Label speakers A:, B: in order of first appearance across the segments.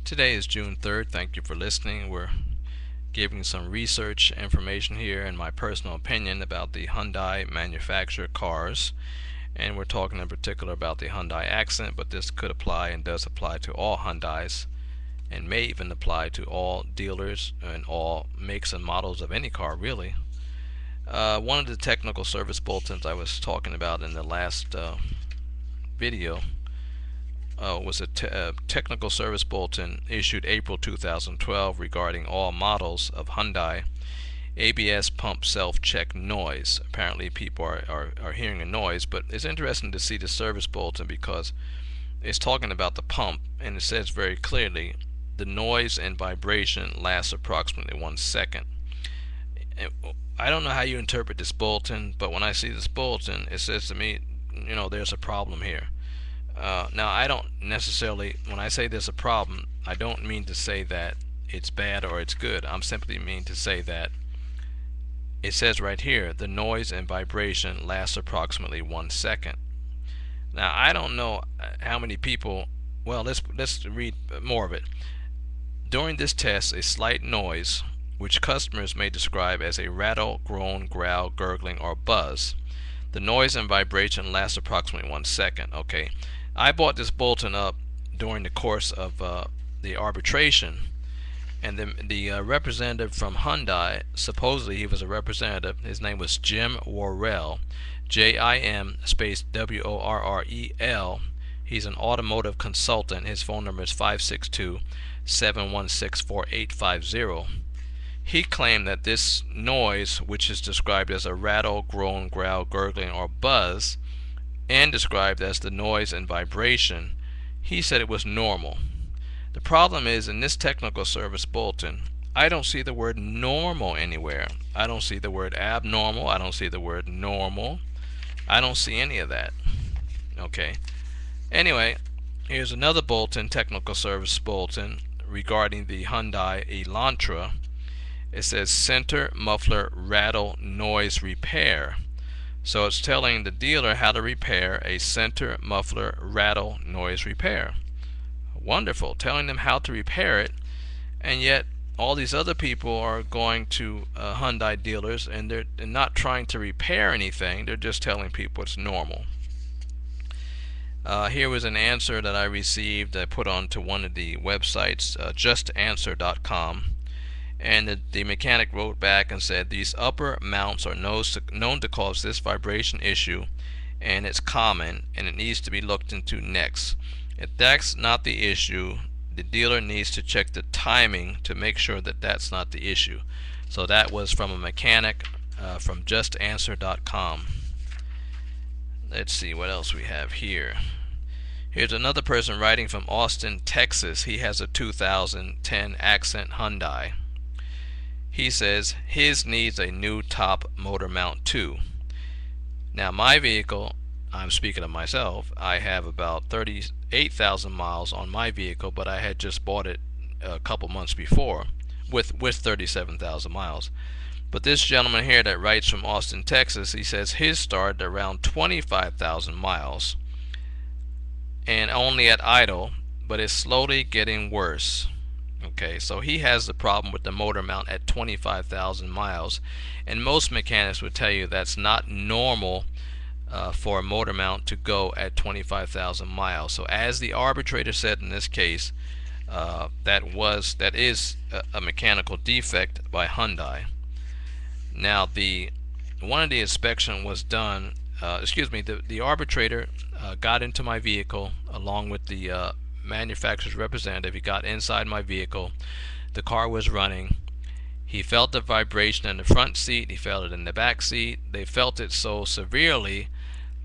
A: Today is June 3rd. Thank you for listening. We're giving some research information here and my personal opinion about the Hyundai manufactured cars. And we're talking in particular about the Hyundai Accent, but this could apply and does apply to all Hyundais and may even apply to all dealers and all makes and models of any car, really. One of the technical service bulletins I was talking about in the last video was a technical service bulletin issued April 2012 regarding all models of Hyundai ABS pump self-check noise. Apparently people are hearing a noise, but it's interesting to see the service bulletin because it's talking about the pump, and it says very clearly the noise and vibration lasts approximately 1 second. I don't know how you interpret this bulletin, but when I see this bulletin, it says to me, there's a problem here. Now, I don't necessarily, when I say there's a problem, I don't mean to say that it's bad or it's good. I'm simply mean to say that it says right here, the noise and vibration lasts approximately 1 second. Now, I don't know how many people, well, let's read more of it. During this test, a slight noise, which customers may describe as a rattle, groan, growl, gurgling, or buzz. The noise and vibration lasts approximately 1 second. Okay, I bought this bulletin up during the course of the arbitration, and the representative from Hyundai, supposedly he was a representative, his name was Jim Worrell, Jim space Worrel. He's an automotive consultant. His phone number is 562-716-4850. He claimed that this noise, which is described as a rattle, groan, growl, gurgling, or buzz, and described as the noise and vibration, he said it was normal. The problem is, in this technical service bulletin, I don't see the word normal anywhere. I don't see the word abnormal. I don't see the word normal. I don't see any of that. Okay. Anyway, here's another bulletin, technical service bulletin, regarding the Hyundai Elantra. It says center muffler rattle noise repair. So it's telling the dealer how to repair a center muffler rattle noise repair. Wonderful, telling them how to repair it, and yet all these other people are going to Hyundai dealers and they're not trying to repair anything. They're just telling people it's normal. Here was an answer that I received. I put onto one of the websites, justanswer.com. And the mechanic wrote back and said, these upper mounts are known to cause this vibration issue, and it's common, and it needs to be looked into next. If that's not the issue, the dealer needs to check the timing to make sure that that's not the issue. So that was from a mechanic from justanswer.com. Let's see what else we have here. Here's another person writing from Austin, Texas. He has a 2010 Accent Hyundai. He says his needs a new top motor mount too. Now my vehicle, I'm speaking of myself, I have about 38,000 miles on my vehicle, but I had just bought it a couple months before with 37,000 miles. But this gentleman here that writes from Austin, Texas, he says his started around 25,000 miles and only at idle, but it's slowly getting worse. Okay, so he has the problem with the motor mount at 25,000 miles, and most mechanics would tell you that's not normal for a motor mount to go at 25,000 miles. So as the arbitrator said in this case, that is a mechanical defect by Hyundai. Now one of the inspection was done, the arbitrator got into my vehicle along with the manufacturer's representative. He got inside my vehicle. The car was running. He felt the vibration in the front seat. He felt it in the back seat. They felt it so severely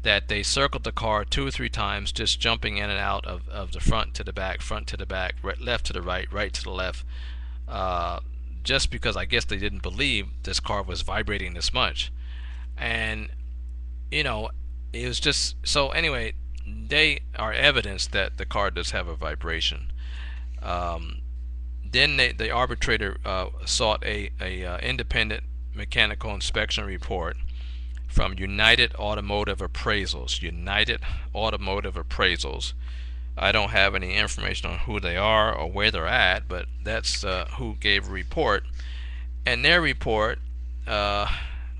A: that they circled the car 2 or 3 times, just jumping in and out of the front to the back, left to the right to the left, just because I guess they didn't believe this car was vibrating this much. And it was just so. Anyway, they are evidence that the car does have a vibration. Then the arbitrator sought a independent mechanical inspection report from United Automotive Appraisals. I don't have any information on who they are or where they're at, but that's who gave a report. And their report, uh,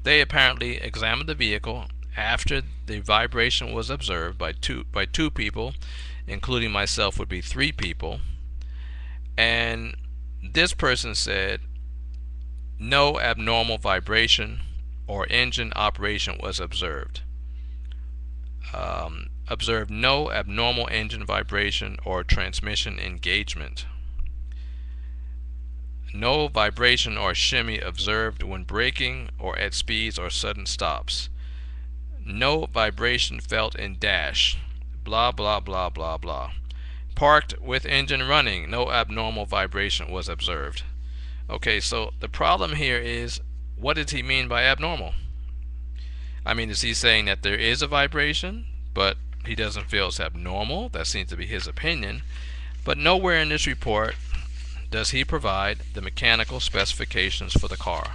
A: they apparently examined the vehicle after the vibration was observed by two people, including myself would be three people. And this person said no abnormal vibration or engine operation was observed. Observed no abnormal engine vibration or transmission engagement. No vibration or shimmy observed when braking or at speeds or sudden stops. No vibration felt in dash. Blah blah blah blah blah. Parked with engine running, no abnormal vibration was observed. Okay, so the problem here is, what does he mean by abnormal? I mean, is he saying that there is a vibration, but he doesn't feel it's abnormal? That seems to be his opinion. But nowhere in this report does he provide the mechanical specifications for the car.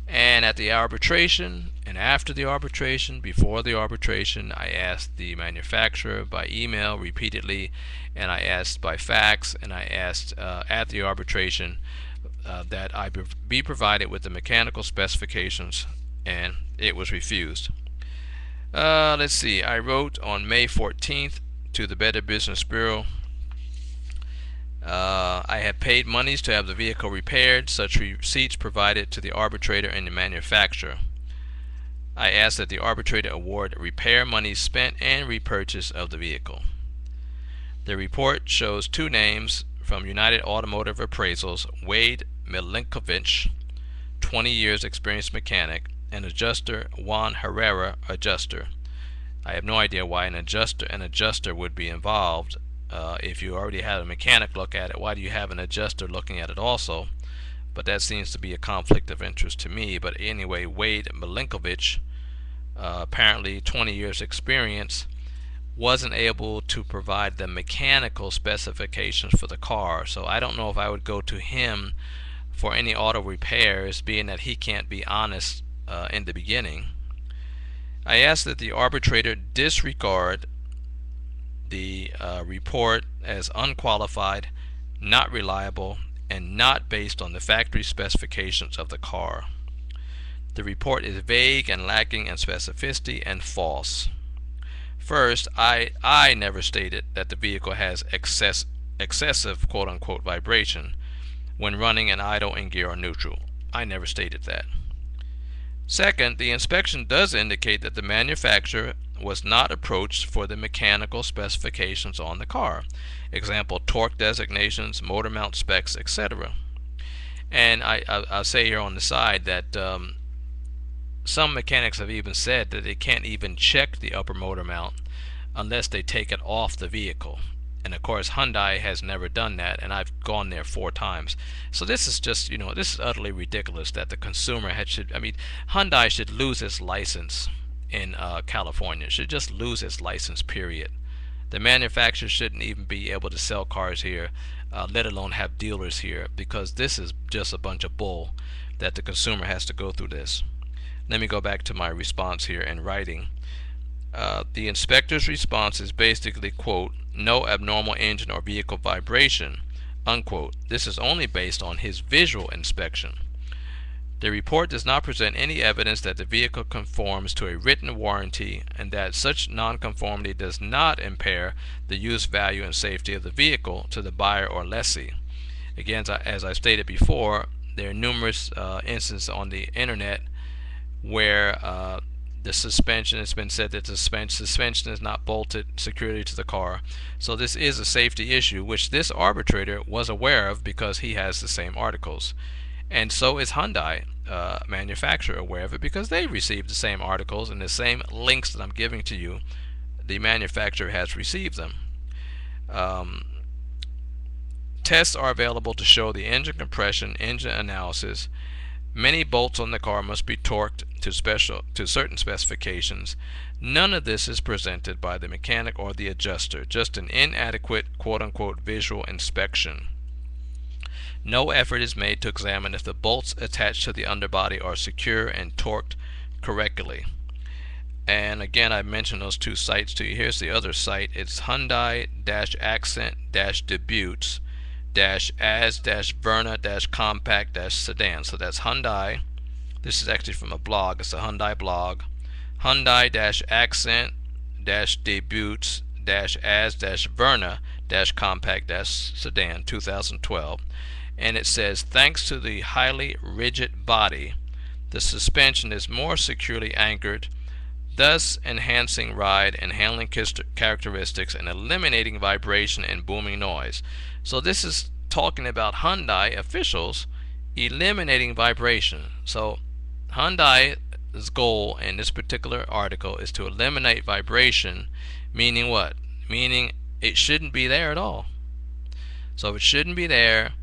A: And at the arbitration, and after the arbitration, before the arbitration, I asked the manufacturer by email repeatedly, and I asked by fax, and I asked at the arbitration that I be provided with the mechanical specifications, and it was refused. Let's see, I wrote on May 14th to the Better Business Bureau. I have paid monies to have the vehicle repaired, such receipts provided to the arbitrator and the manufacturer. I ask that the arbitrator award repair monies spent and repurchase of the vehicle. The report shows two names from United Automotive Appraisals: Wade Milinkovich, 20 years experienced mechanic, and adjuster Juan Herrera, adjuster. I have no idea why an adjuster would be involved. If you already had a mechanic look at it, why do you have an adjuster looking at it also? But that seems to be a conflict of interest to me. But anyway, Wade Milinkovich, apparently 20 years experience, wasn't able to provide the mechanical specifications for the car. So I don't know if I would go to him for any auto repairs, being that he can't be honest in the beginning. I asked that the arbitrator disregard the report as unqualified, not reliable, and not based on the factory specifications of the car. The report is vague and lacking in specificity and false. First, I never stated that the vehicle has excessive quote-unquote vibration when running in idle, in gear, or neutral. I never stated that. Second, the inspection does indicate that the manufacturer was not approached for the mechanical specifications on the car. Example, torque designations, motor mount specs, etc. And I'll say here on the side that some mechanics have even said that they can't even check the upper motor mount unless they take it off the vehicle. And of course, Hyundai has never done that, and I've gone there 4 times. So this is just, this is utterly ridiculous that the consumer Hyundai should lose its license in California. It should just lose its license, period. The manufacturer shouldn't even be able to sell cars here, let alone have dealers here, because this is just a bunch of bull that the consumer has to go through this. Let me go back to my response here in writing. The inspector's response is basically, quote, no abnormal engine or vehicle vibration, unquote. This is only based on his visual inspection. The report does not present any evidence that the vehicle conforms to a written warranty, and that such nonconformity does not impair the use value and safety of the vehicle to the buyer or lessee. Again, as I stated before, there are numerous instances on the internet where the suspension, it's been said that the suspension is not bolted securely to the car. So this is a safety issue, which this arbitrator was aware of because he has the same articles. And so is Hyundai manufacturer aware of it, because they received the same articles and the same links that I'm giving to you. The manufacturer has received them. Tests are available to show the engine compression, engine analysis. Many bolts on the car must be torqued to certain specifications. None of this is presented by the mechanic or the adjuster, just an inadequate quote-unquote visual inspection. No effort is made to examine if the bolts attached to the underbody are secure and torqued correctly. And again, I mentioned those two sites to you. Here's the other site. It's Hyundai-Accent-Debuts-As-Verna-Compact-Sedan. So that's Hyundai. This is actually from a blog. It's a Hyundai blog. Hyundai-Accent-Debuts-As-Verna-Compact-Sedan 2012. And it says, thanks to the highly rigid body, the suspension is more securely anchored, thus enhancing ride and handling characteristics and eliminating vibration and booming noise. So this is talking about Hyundai officials eliminating vibration. So Hyundai's goal in this particular article is to eliminate vibration, meaning what? Meaning it shouldn't be there at all. So if it shouldn't be there,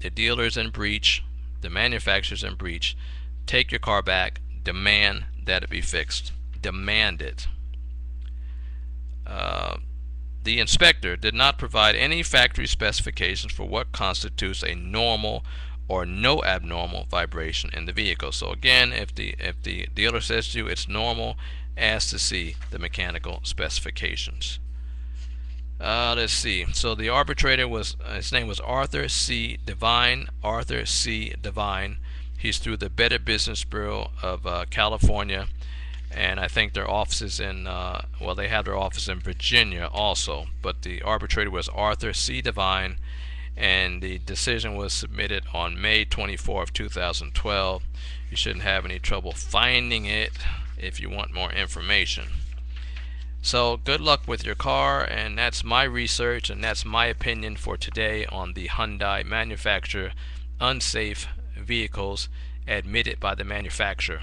A: the dealer's in breach, the manufacturer's in breach. Take your car back, demand that it be fixed. Demand it. The inspector did not provide any factory specifications for what constitutes a normal or no abnormal vibration in the vehicle. So again, if the dealer says to you it's normal, ask to see the mechanical specifications. Let's see. So the arbitrator was, his name was Arthur C. Devine. Arthur C. Devine. He's through the Better Business Bureau of California, and I think their office is in, well, they have their office in Virginia also, but the arbitrator was Arthur C. Devine, and the decision was submitted on May 24th, 2012. You shouldn't have any trouble finding it if you want more information. So good luck with your car, and that's my research and that's my opinion for today on the Hyundai manufacturer unsafe vehicles admitted by the manufacturer.